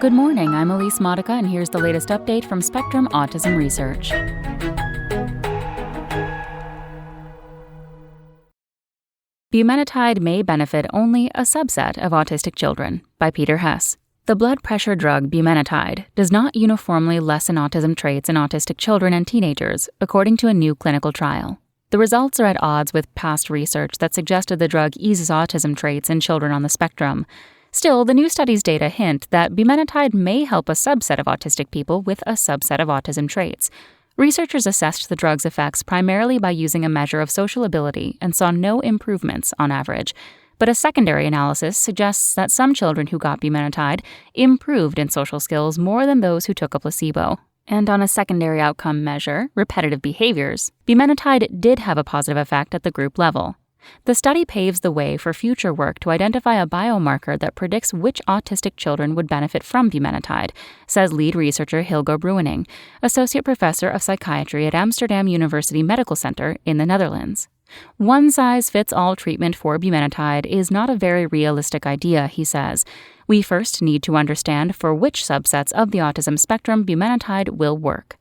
Good morning, I'm Elise Modica, and here's the latest update from Spectrum Autism Research. Bumetanide may benefit only a subset of autistic children, by Peter Hess. The blood pressure drug bumetanide does not uniformly lessen autism traits in autistic children and teenagers, according to a new clinical trial. The results are at odds with past research that suggested the drug eases autism traits in children on the spectrum. Still, the new study's data hint that bumetanide may help a subset of autistic people with a subset of autism traits. Researchers assessed the drug's effects primarily by using a measure of social ability and saw no improvements on average. But a secondary analysis suggests that some children who got bumetanide improved in social skills more than those who took a placebo. And on a secondary outcome measure, repetitive behaviors, bumetanide did have a positive effect at the group level. The study paves the way for future work to identify a biomarker that predicts which autistic children would benefit from bumetanide, says lead researcher Hilgo Bruining, associate professor of psychiatry at Amsterdam University Medical Center in the Netherlands. One-size-fits-all treatment for bumetanide is not a very realistic idea, he says. We first need to understand for which subsets of the autism spectrum bumetanide will work.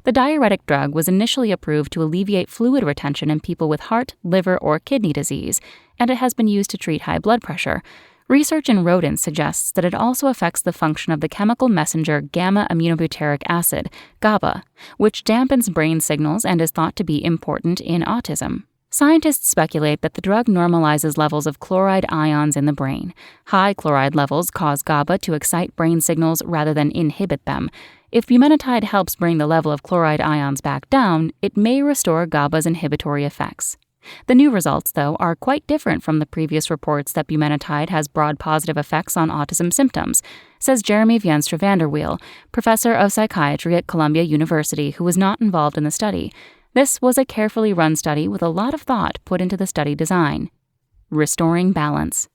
The diuretic drug was initially approved to alleviate fluid retention in people with heart, liver, or kidney disease, and it has been used to treat high blood pressure. Research in rodents suggests that it also affects the function of the chemical messenger gamma-aminobutyric acid, GABA, which dampens brain signals and is thought to be important in autism. Scientists speculate that the drug normalizes levels of chloride ions in the brain. High chloride levels cause GABA to excite brain signals rather than inhibit them. If bumetanide helps bring the level of chloride ions back down, it may restore GABA's inhibitory effects. The new results, though, are quite different from the previous reports that bumetanide has broad positive effects on autism symptoms, says Jeremy Venstre Vanderweel, professor of psychiatry at Columbia University who was not involved in the study. This was a carefully run study with a lot of thought put into the study design. Restoring balance.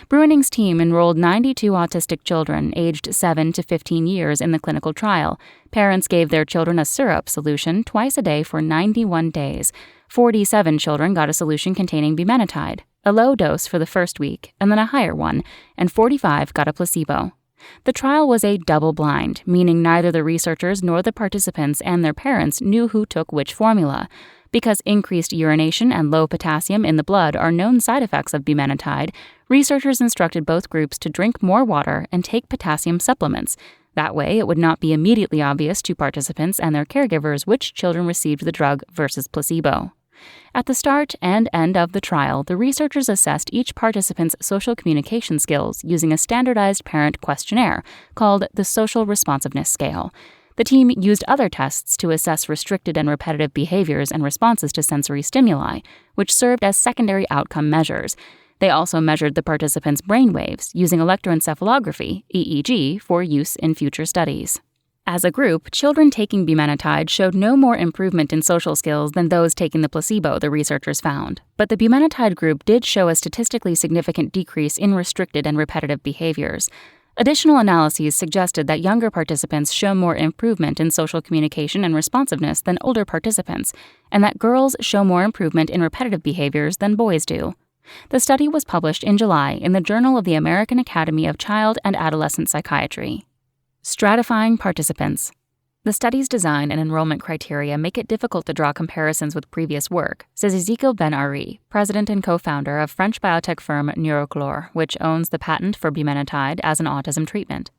Bruining's team enrolled 92 autistic children aged 7 to 15 years in the clinical trial. Parents gave their children a syrup solution twice a day for 91 days. 47 children got a solution containing bumetanide, a low dose for the first week and then a higher one, and 45 got a placebo. The trial was a double-blind, meaning neither the researchers nor the participants and their parents knew who took which formula. Because increased urination and low potassium in the blood are known side effects of bumetanide, researchers instructed both groups to drink more water and take potassium supplements. That way, it would not be immediately obvious to participants and their caregivers which children received the drug versus placebo. At the start and end of the trial, the researchers assessed each participant's social communication skills using a standardized parent questionnaire called the Social Responsiveness Scale. The team used other tests to assess restricted and repetitive behaviors and responses to sensory stimuli, which served as secondary outcome measures. They also measured the participants' brain waves using electroencephalography, EEG, for use in future studies. As a group, children taking bumetanide showed no more improvement in social skills than those taking the placebo, the researchers found. But the bumetanide group did show a statistically significant decrease in restricted and repetitive behaviors. Additional analyses suggested that younger participants show more improvement in social communication and responsiveness than older participants, and that girls show more improvement in repetitive behaviors than boys do. The study was published in July in the Journal of the American Academy of Child and Adolescent Psychiatry. Stratifying participants. The study's design and enrollment criteria make it difficult to draw comparisons with previous work, says Ezekiel Ben-Ari, president and co-founder of French biotech firm Neuroscience, which owns the patent for bumetanide as an autism treatment.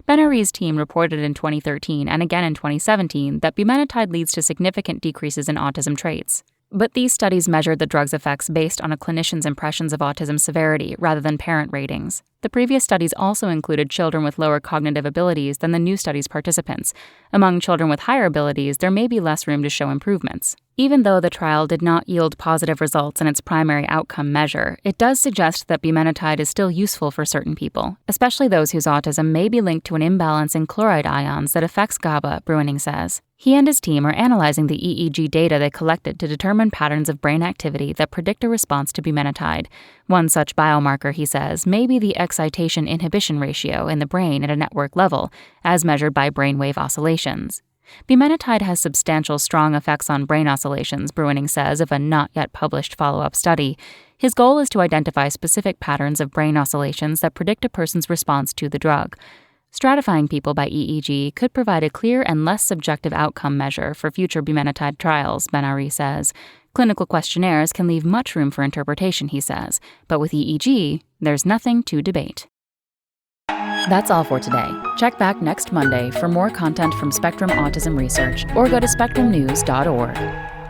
Ben-Ari's team reported in 2013 and again in 2017 that bumetanide leads to significant decreases in autism traits. But these studies measured the drug's effects based on a clinician's impressions of autism severity rather than parent ratings. The previous studies also included children with lower cognitive abilities than the new study's participants. Among children with higher abilities, there may be less room to show improvements. Even though the trial did not yield positive results in its primary outcome measure, it does suggest that bumetanide is still useful for certain people, especially those whose autism may be linked to an imbalance in chloride ions that affects GABA, Bruining says. He and his team are analyzing the EEG data they collected to determine patterns of brain activity that predict a response to bumetanide. One such biomarker, he says, may be the excitation-inhibition ratio in the brain at a network level, as measured by brainwave oscillations. Bumetanide has substantial strong effects on brain oscillations, Bruining says of a not-yet-published follow-up study. His goal is to identify specific patterns of brain oscillations that predict a person's response to the drug. Stratifying people by EEG could provide a clear and less subjective outcome measure for future bumetanide trials, Ben-Ari says. Clinical questionnaires can leave much room for interpretation, he says, but with EEG, there's nothing to debate. That's all for today. Check back next Monday for more content from Spectrum Autism Research or go to spectrumnews.org.